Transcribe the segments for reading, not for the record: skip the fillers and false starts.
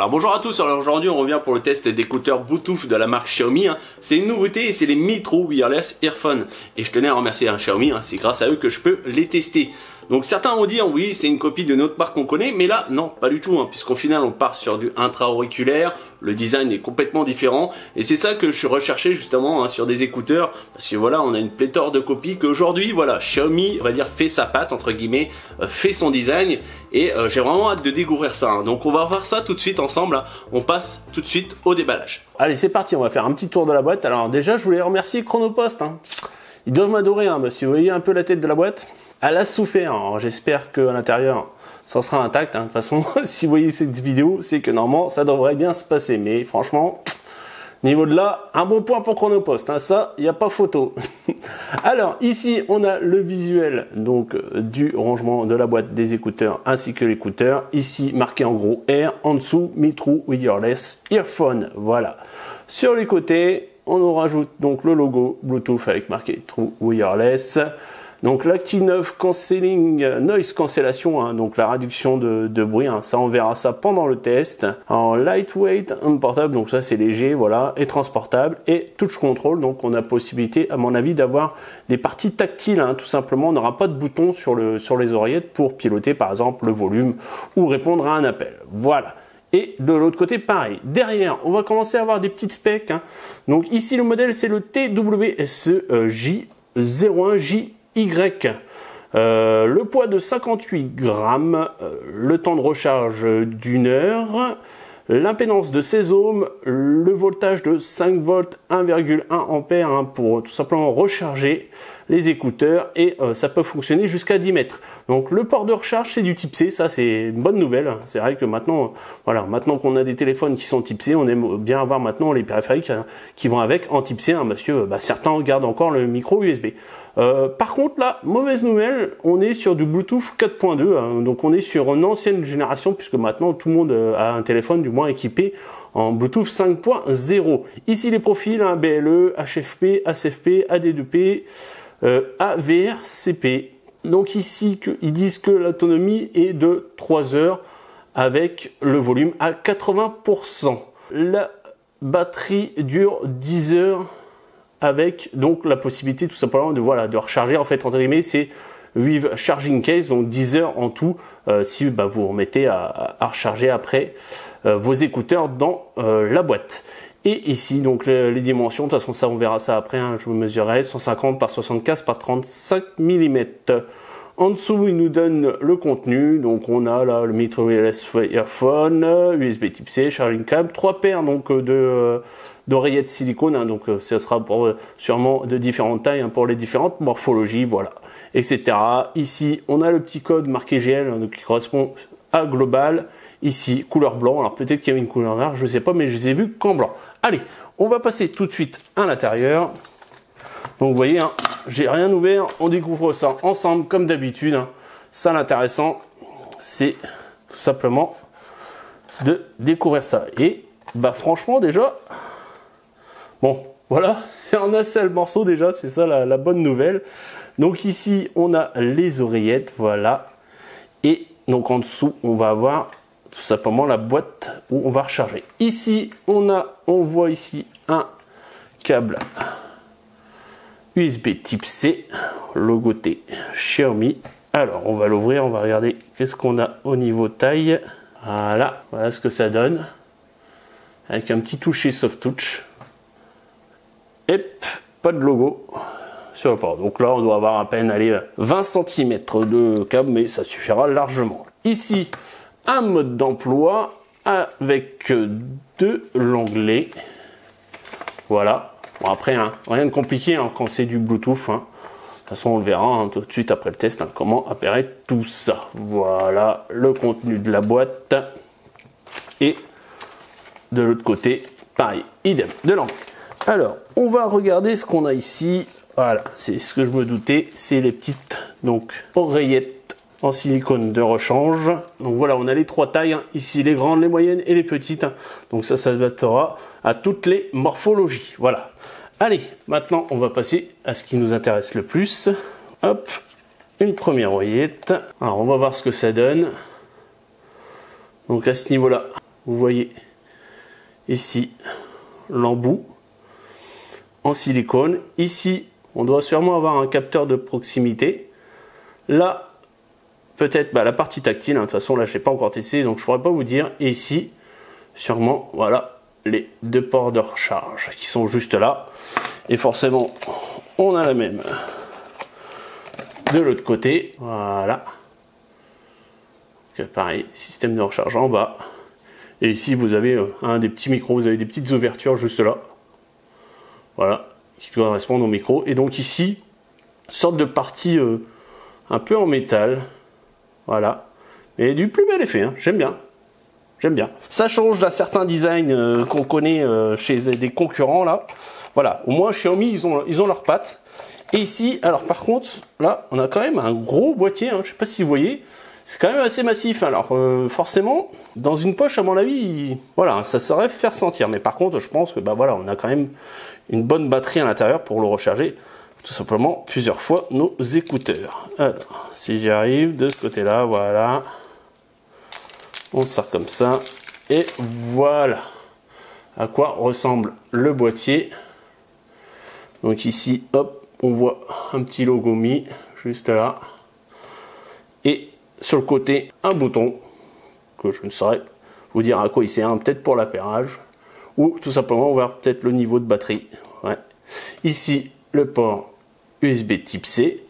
Alors bonjour à tous, alors aujourd'hui on revient pour le test d'écouteurs Bluetooth de la marque Xiaomi. C'est une nouveauté et c'est les Mi True Wireless Earphone. Et je tenais à remercier Xiaomi, c'est grâce à eux que je peux les tester. Donc certains vont dire oui c'est une copie d'une autre marque qu'on connaît, mais là non pas du tout, puisqu'au final on part sur du intra-auriculaire, le design est complètement différent et c'est ça que je recherchais justement sur des écouteurs, parce que voilà on a une pléthore de copies qu'aujourd'hui voilà Xiaomi on va dire fait sa patte entre guillemets, fait son design et j'ai vraiment hâte de découvrir ça. Donc on va voir ça tout de suite ensemble, on passe tout de suite au déballage. Allez c'est parti, on va faire un petit tour de la boîte. Alors déjà je voulais remercier Chronopost, ils doivent m'adorer monsieur, vous voyez un peu la tête de la boîte. Elle a souffert, j'espère qu'à l'intérieur ça sera intact, de toute façon si vous voyez cette vidéo c'est que normalement ça devrait bien se passer, mais franchement niveau de là, un bon point pour Chronopost, ça il n'y a pas photo. Alors ici on a le visuel donc du rangement de la boîte des écouteurs ainsi que l'écouteur, ici marqué en gros R, en dessous Mi True Wireless Earphone, voilà. Sur les côtés on nous rajoute donc le logo Bluetooth avec marqué True Wireless. Donc l'Active Cancelling Noise Cancellation, donc la réduction de bruit, ça on verra ça pendant le test. En lightweight and portable, donc ça c'est léger, voilà, et transportable. Et touch control, donc on a possibilité à mon avis d'avoir des parties tactiles, tout simplement. On n'aura pas de bouton sur les oreillettes pour piloter par exemple le volume ou répondre à un appel. Voilà. Et de l'autre côté, pareil. Derrière, on va commencer à avoir des petites specs. Donc ici, le modèle, c'est le TWSE-J01J. Le poids de 58 grammes, le temps de recharge d'1 heure, l'impédance de 16 ohms, le voltage de 5 volts 1,1 ampères pour tout simplement recharger les écouteurs et ça peut fonctionner jusqu'à 10 mètres. Donc le port de recharge c'est du type C, ça c'est une bonne nouvelle. C'est vrai que maintenant, voilà, maintenant qu'on a des téléphones qui sont type C, on aime bien avoir maintenant les périphériques qui vont avec en type C, monsieur, certains gardent encore le micro USB. Par contre là, mauvaise nouvelle, on est sur du Bluetooth 4.2, donc on est sur une ancienne génération puisque maintenant tout le monde a un téléphone du moins équipé en Bluetooth 5.0. Ici les profils, BLE, HFP, ACFP, AD2P, AVRCP. Donc ici ils disent que l'autonomie est de 3 heures avec le volume à 80%. La batterie dure 10 heures avec donc la possibilité tout simplement de recharger, en fait entre guillemets c'est with charging case, donc 10 heures en tout si vous remettez à recharger après vos écouteurs dans la boîte. Et ici donc les dimensions, de toute façon ça on verra ça après, je vous mesurerai 150 par 75 par 35 mm. En dessous il nous donne le contenu, donc on a là le Mi True Wireless Earphone, USB type C, charging câble, 3 paires donc d'oreillettes silicone, donc ça sera pour sûrement de différentes tailles pour les différentes morphologies, voilà, etc. Ici on a le petit code marqué GL donc, qui correspond à global. Ici couleur blanc, alors peut-être qu'il y avait une couleur noire, je sais pas, mais je les ai vus qu'en blanc. Allez, on va passer tout de suite à l'intérieur. Donc vous voyez, j'ai rien ouvert, on découvre ça ensemble comme d'habitude. Ça l'intéressant, c'est tout simplement de découvrir ça. Et franchement déjà, bon voilà, c'est un seul morceau déjà, c'est ça la bonne nouvelle. Donc ici on a les oreillettes, voilà. Et donc en dessous on va avoir tout simplement la boîte où on va recharger. Ici on voit ici un câble USB type C, logoté Xiaomi. Alors on va l'ouvrir, on va regarder qu'est-ce qu'on a au niveau taille. Voilà ce que ça donne. Avec un petit toucher soft touch. Et pas de logo sur le port. Donc là on doit avoir à peine 20 cm de câble, mais ça suffira largement. Ici un mode d'emploi avec 2 l'onglet. Voilà. Bon après, rien de compliqué quand c'est du Bluetooth. De toute façon, on le verra tout de suite après le test comment apparaît tout ça. Voilà le contenu de la boîte. Et de l'autre côté, pareil, idem de l'anglais. Alors, on va regarder ce qu'on a ici. Voilà, c'est ce que je me doutais. C'est les petites oreillettes en silicone de rechange. Donc voilà, on a les 3 tailles, ici les grandes, les moyennes et les petites. Donc ça s'adaptera à toutes les morphologies. Voilà. Allez, maintenant on va passer à ce qui nous intéresse le plus. Hop, une première oreillette. Alors on va voir ce que ça donne. Donc à ce niveau-là, vous voyez ici l'embout en silicone. Ici, on doit sûrement avoir un capteur de proximité. Là, peut-être la partie tactile. De toute façon, là, je n'ai pas encore testé, donc je ne pourrais pas vous dire. Et ici, sûrement, voilà, les deux ports de recharge qui sont juste là. Et forcément, on a la même de l'autre côté. Voilà. Donc, pareil, système de recharge en bas. Et ici, vous avez un des petits micros. Vous avez des petites ouvertures juste là. Voilà, qui correspondent au micro. Et donc ici, sorte de partie un peu en métal. Voilà. Et du plus bel effet, hein. J'aime bien. J'aime bien. Ça change d'un certain design qu'on connaît chez des concurrents là. Voilà, au moins Xiaomi, ils ont leurs pattes. Et ici, alors par contre, là, on a quand même un gros boîtier, hein. Je sais pas si vous voyez. C'est quand même assez massif. Alors forcément, dans une poche, à mon avis, voilà, ça saurait faire sentir. Mais par contre, je pense que voilà, on a quand même une bonne batterie à l'intérieur pour le recharger tout simplement plusieurs fois nos écouteurs. Alors, si j'y arrive de ce côté-là, voilà. On sort comme ça. Et voilà à quoi ressemble le boîtier. Donc ici, hop, on voit un petit logo Mi juste là. Et sur le côté, un bouton que je ne saurais vous dire à quoi il sert, peut-être pour l'appairage. Ou tout simplement voir peut-être le niveau de batterie. Ouais. Ici, le port USB type C.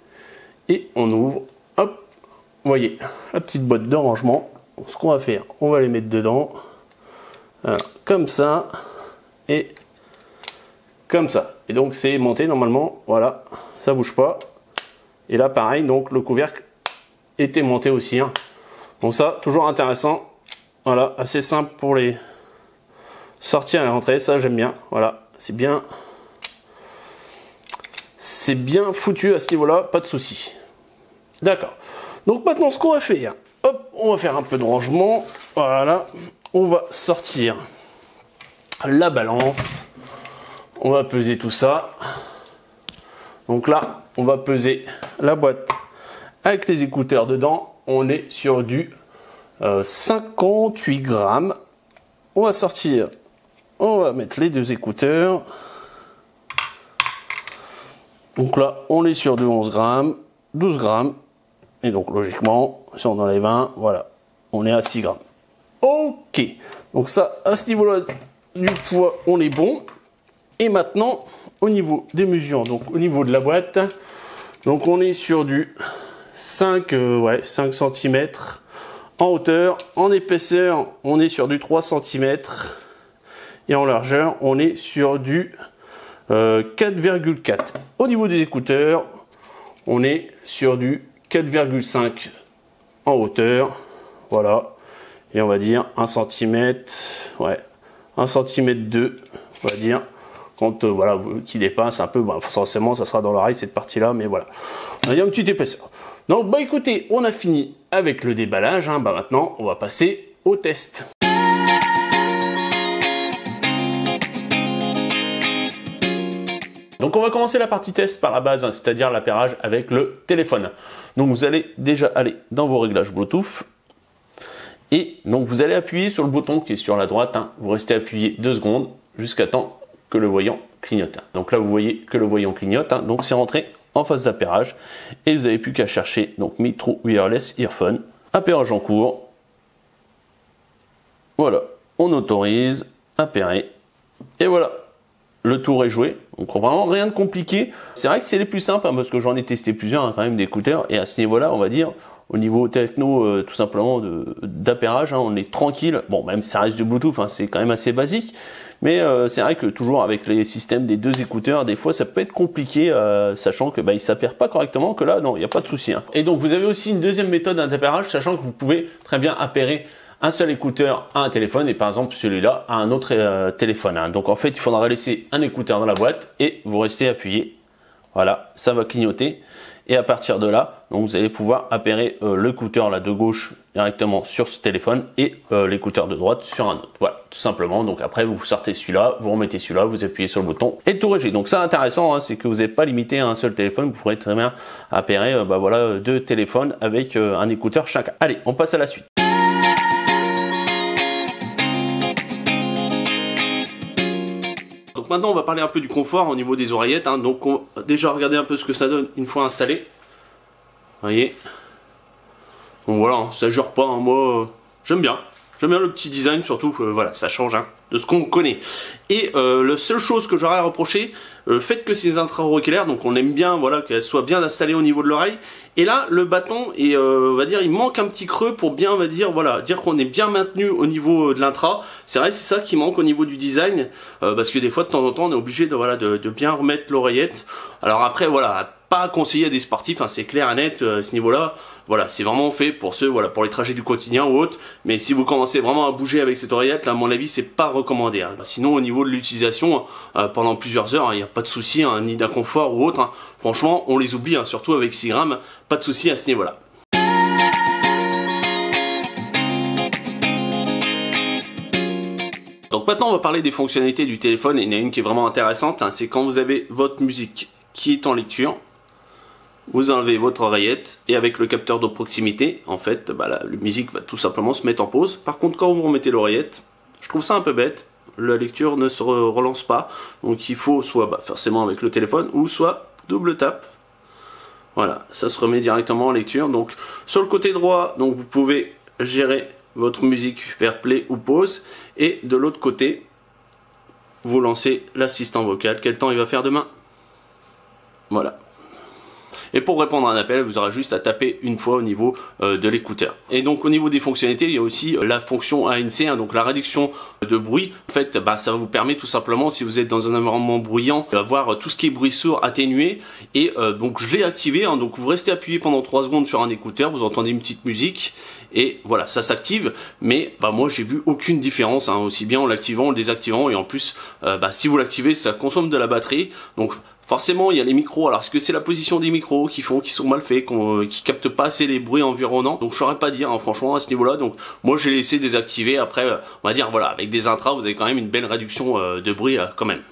Et on ouvre, hop, vous voyez, la petite boîte de rangement. Ce qu'on va faire, on va les mettre dedans. Alors, comme ça. Et comme ça. Et donc, c'est monté normalement. Voilà, ça bouge pas. Et là, pareil, donc le couvercle était monté aussi. Hein. Donc ça, toujours intéressant. Voilà, assez simple pour les sortir et rentrer, ça j'aime bien. Voilà, c'est bien foutu à ce niveau-là, pas de souci. D'accord. Donc maintenant, ce qu'on va faire, hop, on va faire un peu de rangement. Voilà, on va sortir la balance. On va peser tout ça. Donc là, on va peser la boîte avec les écouteurs dedans. On est sur du 58 grammes. On va sortir. On va mettre les deux écouteurs. Donc là, on est sur du 11 grammes, 12 grammes. Et donc, logiquement, si on enlève un, voilà, on est à 6 grammes. Ok. Donc ça, à ce niveau-là du poids, on est bon. Et maintenant, au niveau des mesures, donc au niveau de la boîte, donc on est sur du 5 cm en hauteur. En épaisseur, on est sur du 3 cm. Et en largeur, on est sur du 4,4. Au niveau des écouteurs, on est sur du 4,5 en hauteur. Voilà. Et on va dire 1 cm, ouais, 1 cm 2, on va dire. Quand voilà, qui dépasse un peu, forcément ça sera dans l'oreille cette partie-là, mais voilà. On a dit une petite épaisseur. Donc écoutez, on a fini avec le déballage. Hein. Maintenant, on va passer au test. Donc on va commencer la partie test par la base, hein, c'est-à-dire l'appairage avec le téléphone. Donc vous allez déjà aller dans vos réglages Bluetooth. Et donc vous allez appuyer sur le bouton qui est sur la droite. Hein. Vous restez appuyé 2 secondes jusqu'à temps que le voyant clignote. Donc là vous voyez que le voyant clignote. Hein. Donc c'est rentré en phase d'appairage. Et vous n'avez plus qu'à chercher donc Mi True Wireless Earphone. Appairage en cours. Voilà. On autorise. Appairer. Et voilà. Le tour est joué, donc vraiment rien de compliqué. C'est vrai que c'est les plus simples, hein, parce que j'en ai testé plusieurs hein, quand même d'écouteurs, et à ce niveau-là, on va dire, au niveau techno, tout simplement d'appairage, hein, on est tranquille. Bon, même ça reste du Bluetooth, hein, c'est quand même assez basique, mais c'est vrai que toujours avec les systèmes des deux écouteurs, des fois ça peut être compliqué, sachant que ils s'appairent pas correctement, que là, non, il n'y a pas de souci. Hein. Et donc vous avez aussi une deuxième méthode d'appairage, sachant que vous pouvez très bien appairer un seul écouteur à un téléphone et par exemple celui-là à un autre téléphone. Hein. Donc en fait, il faudra laisser un écouteur dans la boîte et vous restez appuyé. Voilà, ça va clignoter. Et à partir de là, donc vous allez pouvoir appairer l'écouteur là de gauche directement sur ce téléphone et l'écouteur de droite sur un autre. Voilà, tout simplement. Donc après, vous sortez celui-là, vous remettez celui-là, vous appuyez sur le bouton et tout réglé. Donc ça, intéressant, hein, c'est que vous n'êtes pas limité à un seul téléphone. Vous pourrez très bien appairer voilà, 2 téléphones avec un écouteur chacun. Allez, on passe à la suite. donc maintenant on va parler un peu du confort au niveau des oreillettes, hein. Donc on va déjà regarder un peu ce que ça donne une fois installé. Vous voyez. Donc voilà, hein, ça jure pas, hein. Moi j'aime bien. J'aime bien le petit design, surtout que voilà, ça change hein, de ce qu'on connaît. Et la seule chose que j'aurais à reprocher, faites que ces intra-auriculaires, donc on aime bien voilà, qu'elles soient bien installées au niveau de l'oreille. Et là, le bâton, est, on va dire, il manque un petit creux pour bien, on va dire, voilà, dire qu'on est bien maintenu au niveau de l'intra. C'est vrai, c'est ça qui manque au niveau du design, parce que des fois, de temps en temps, on est obligé de, voilà, de bien remettre l'oreillette. Alors après, voilà, pas conseiller à des sportifs, hein, c'est clair et net à ce niveau-là. Voilà, c'est vraiment fait pour ceux, voilà, pour les trajets du quotidien ou autre. Mais si vous commencez vraiment à bouger avec cette oreillette, là, à mon avis, c'est pas recommandé. Hein. Sinon, au niveau de l'utilisation, pendant plusieurs heures, il n'y a pas de souci, hein, ni d'inconfort ou autre. Hein. Franchement, on les oublie, hein, surtout avec 6 grammes, pas de souci à ce niveau-là. Donc maintenant, on va parler des fonctionnalités du téléphone. Et il y en a une qui est vraiment intéressante, hein, c'est quand vous avez votre musique qui est en lecture. Vous enlevez votre oreillette et avec le capteur de proximité, en fait, bah, la musique va tout simplement se mettre en pause. Par contre, quand vous remettez l'oreillette, je trouve ça un peu bête. La lecture ne se relance pas. Donc il faut soit bah, forcément avec le téléphone ou soit double tap. Voilà, ça se remet directement en lecture. Donc sur le côté droit, donc vous pouvez gérer votre musique vers play ou pause. Et de l'autre côté, vous lancez l'assistant vocal. Quel temps il va faire demain? Voilà. Et pour répondre à un appel, vous aurez juste à taper une fois au niveau de l'écouteur. Et donc au niveau des fonctionnalités, il y a aussi la fonction ANC, hein, donc la réduction de bruit. En fait, bah, ça vous permet tout simplement, si vous êtes dans un environnement bruyant, d'avoir tout ce qui est bruit sourd atténué. Et donc je l'ai activé, hein, donc vous restez appuyé pendant 3 secondes sur un écouteur, vous entendez une petite musique. Et voilà, ça s'active, mais bah, moi j'ai vu aucune différence, hein, aussi bien en l'activant, en le désactivant, et en plus, bah, si vous l'activez, ça consomme de la batterie. Donc forcément, il y a les micros. Alors, est-ce que c'est la position des micros qui sont mal faits, qui captent pas assez les bruits environnants? Donc, je saurais pas dire, hein, franchement, à ce niveau-là. Donc, moi, j'ai laissé désactiver. Après, on va dire, voilà, avec des intras, vous avez quand même une belle réduction de bruit, quand même.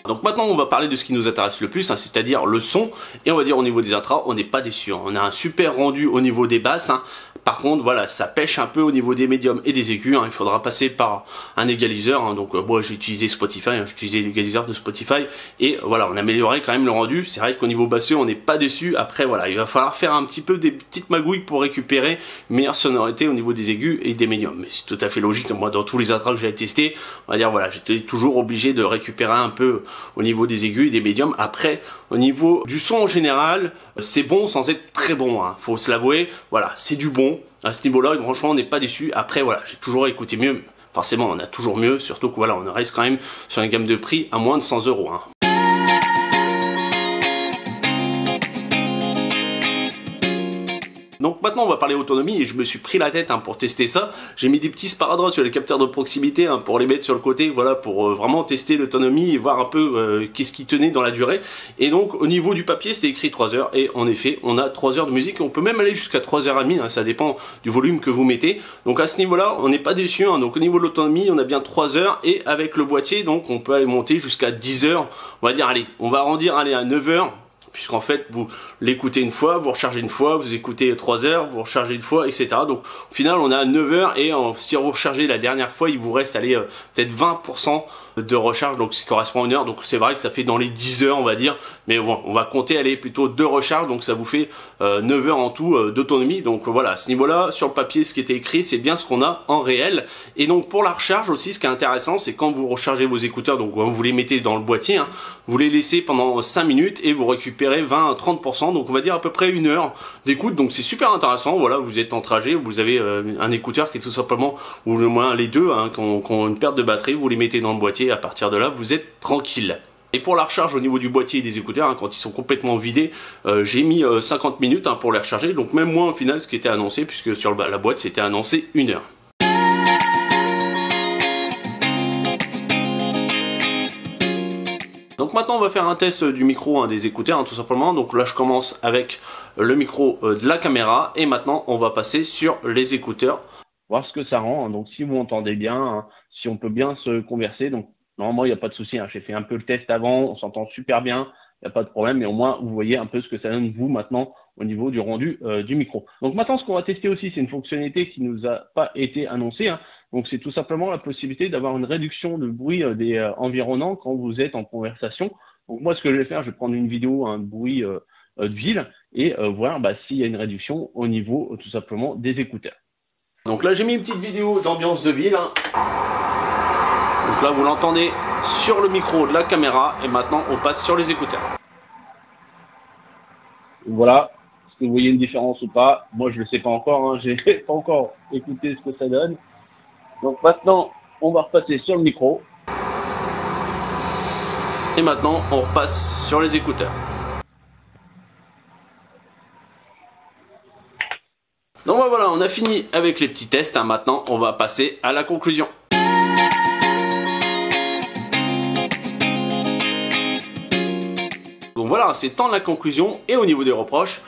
Donc maintenant on va parler de ce qui nous intéresse le plus, hein, c'est-à-dire le son, et on va dire au niveau des intras, on n'est pas déçu, hein. On a un super rendu au niveau des basses, hein. Par contre voilà, ça pêche un peu au niveau des médiums et des aigus, hein. Il faudra passer par un égaliseur, hein. Donc moi j'ai utilisé Spotify, hein. J'ai utilisé l'égaliseur de Spotify, et voilà, on améliorait quand même le rendu. C'est vrai qu'au niveau basseux on n'est pas déçu. Après voilà, il va falloir faire un petit peu des petites magouilles pour récupérer une meilleure sonorité au niveau des aigus et des médiums. Mais c'est tout à fait logique, moi dans tous les intras que j'ai testé, on va dire voilà, j'étais toujours obligé de récupérer un peu au niveau des aigus et des médiums. Après, au niveau du son en général, c'est bon sans être très bon, hein. Faut se l'avouer, voilà, c'est du bon. À ce niveau-là, franchement, on n'est pas déçu. Après, voilà, j'ai toujours écouté mieux. Forcément, on a toujours mieux, surtout que voilà, on reste quand même sur une gamme de prix à moins de 100 €, hein. Donc maintenant on va parler autonomie et je me suis pris la tête, hein, pour tester ça. J'ai mis des petits sparadraps sur les capteurs de proximité, hein, pour les mettre sur le côté, voilà, pour vraiment tester l'autonomie et voir un peu qu'est-ce qui tenait dans la durée. Et donc au niveau du papier c'était écrit 3 heures et en effet on a 3 heures de musique. On peut même aller jusqu'à 3h30, hein, ça dépend du volume que vous mettez. Donc à ce niveau là on n'est pas déçu, hein. Donc au niveau de l'autonomie on a bien 3 heures et avec le boîtier donc on peut aller monter jusqu'à 10 heures. On va dire allez, on va arrondir aller à 9 heures. Puisqu'en fait, vous l'écoutez une fois, vous rechargez une fois, vous écoutez 3 heures, vous rechargez une fois, etc. Donc au final, on a 9 heures et si vous rechargez la dernière fois, il vous reste peut-être 20% de recharge, donc ce qui correspond à 1 heure. Donc c'est vrai que ça fait dans les 10 heures, on va dire. Mais bon, on va compter plutôt 2 recharges, donc ça vous fait 9 heures en tout d'autonomie. Donc voilà, à ce niveau-là, sur le papier, ce qui était écrit, c'est bien ce qu'on a en réel. Et donc pour la recharge aussi, ce qui est intéressant, c'est quand vous rechargez vos écouteurs, donc vous les mettez dans le boîtier, hein, vous les laissez pendant 5 minutes et vous récupérez 20 à 30%, donc on va dire à peu près 1 heure d'écoute. Donc c'est super intéressant. Voilà, vous êtes en trajet, vous avez un écouteur qui est tout simplement, ou le moins les deux, hein, qui ont une perte de batterie, vous les mettez dans le boîtier, à partir de là, vous êtes tranquille. Et pour la recharge au niveau du boîtier et des écouteurs, hein, quand ils sont complètement vidés, j'ai mis 50 minutes, hein, pour les recharger, donc même moins au final ce qui était annoncé, puisque sur la boîte c'était annoncé 1 heure. Donc maintenant on va faire un test du micro, hein, des écouteurs, hein, tout simplement. Donc là je commence avec le micro de la caméra et maintenant on va passer sur les écouteurs, voir ce que ça rend, hein. Donc si vous entendez bien, hein, si on peut bien se converser, donc normalement il n'y a pas de souci, hein. J'ai fait un peu le test avant, on s'entend super bien. il n'y a pas de problème, mais au moins vous voyez un peu ce que ça donne vous maintenant au niveau du rendu du micro. Donc maintenant, ce qu'on va tester aussi, c'est une fonctionnalité qui nous a pas été annoncée, hein. Donc c'est tout simplement la possibilité d'avoir une réduction de bruit des environnants quand vous êtes en conversation. Donc moi, ce que je vais faire, je vais prendre une vidéo, un bruit de ville et voir s'il y a une réduction au niveau tout simplement des écouteurs. Donc là, j'ai mis une petite vidéo d'ambiance de ville, hein. Donc là, vous l'entendez sur le micro de la caméra et maintenant, on passe sur les écouteurs. Voilà. Est-ce que vous voyez une différence ou pas? Moi, je ne le sais pas encore, hein. J'ai pas encore écouté ce que ça donne. Donc maintenant, on va repasser sur le micro. Et maintenant, on repasse sur les écouteurs. Donc voilà, on a fini avec les petits tests, hein. Maintenant, on va passer à la conclusion. Donc voilà, c'est temps de la conclusion. Et au niveau des reproches,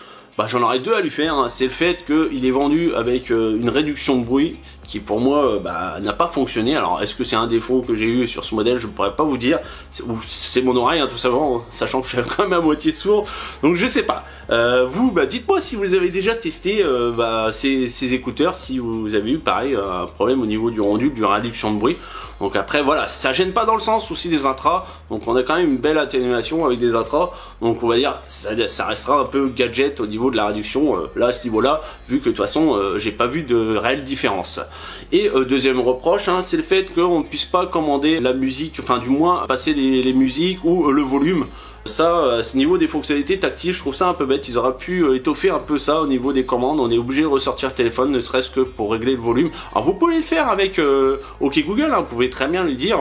j'en aurais deux à lui faire, hein. C'est le fait qu'il est vendu avec une réduction de bruit qui pour moi n'a pas fonctionné. Alors est-ce que c'est un défaut que j'ai eu sur ce modèle? Je ne pourrais pas vous dire. C'est mon oreille, hein, tout simplement, sachant que je suis quand même à moitié sourd. Donc je sais pas. Vous, dites-moi si vous avez déjà testé ces écouteurs, si vous avez eu pareil un problème au niveau du rendu, de réduction de bruit. Donc après voilà, ça gêne pas dans le sens aussi des intras. Donc on a quand même une belle atténuation avec des intras. Donc on va dire ça restera un peu gadget au niveau de la réduction là à ce niveau-là, vu que de toute façon j'ai pas vu de réelle différence. Et deuxième reproche, hein, c'est le fait qu'on ne puisse pas commander la musique, enfin du moins passer les musiques ou le volume. Ça, à ce niveau des fonctionnalités tactiles, je trouve ça un peu bête. Ils auraient pu étoffer un peu ça au niveau des commandes. On est obligé de ressortir le téléphone, ne serait-ce que pour régler le volume. Alors vous pouvez le faire avec OK Google, hein. Vous pouvez très bien lui dire,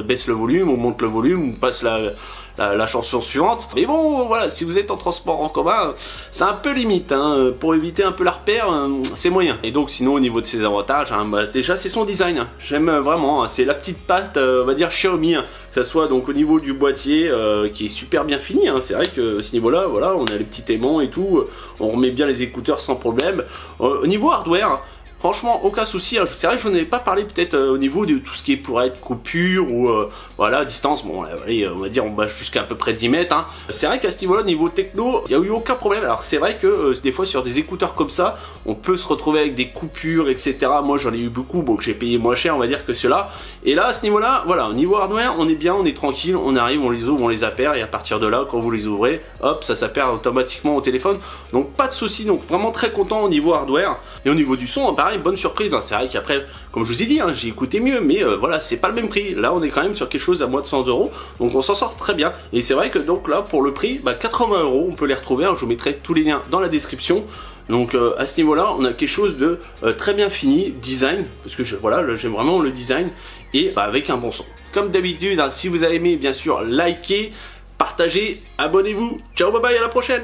baisse le volume, ou monte le volume, ou passe la chanson suivante. Mais bon, voilà, si vous êtes en transport en commun, c'est un peu limite, hein. Pour éviter un peu la repère, c'est moyen. Et donc sinon au niveau de ses avantages, hein, déjà c'est son design, hein. J'aime vraiment, hein. C'est la petite patte, on va dire Xiaomi, hein. Que ce soit donc au niveau du boîtier qui est super bien fini, hein. C'est vrai que à ce niveau là, voilà, on a les petits aimants et tout, on remet bien les écouteurs sans problème. Au niveau hardware, franchement, aucun souci, hein. C'est vrai que je n'en avais pas parlé peut-être au niveau de tout ce qui pourrait être coupure ou voilà, distance. Bon, allez, on va dire on va jusqu'à à peu près 10 mètres, hein. C'est vrai qu'à ce niveau-là, niveau techno, il n'y a eu aucun problème. Alors c'est vrai que des fois sur des écouteurs comme ça, on peut se retrouver avec des coupures, etc. Moi j'en ai eu beaucoup, bon, que j'ai payé moins cher, on va dire, que ceux-là. Et là, à ce niveau-là, voilà, au niveau hardware, on est bien, on est tranquille, on arrive, on les ouvre, on les appaire, et à partir de là, quand vous les ouvrez, hop, ça s'appaire automatiquement au téléphone. Donc pas de souci, donc vraiment très content au niveau hardware. Et au niveau du son, pareil, bonne surprise, hein. C'est vrai qu'après, comme je vous ai dit, hein, j'ai écouté mieux, mais voilà, c'est pas le même prix. Là, on est quand même sur quelque chose à moins de 100 €, donc on s'en sort très bien. Et c'est vrai que donc là, pour le prix, 80 €, on peut les retrouver, hein. Je vous mettrai tous les liens dans la description. Donc à ce niveau-là, on a quelque chose de très bien fini, design, parce que voilà, j'aime vraiment le design, et avec un bon son. Comme d'habitude, hein, si vous avez aimé, bien sûr, likez, partagez, abonnez-vous. Ciao, bye bye, à la prochaine.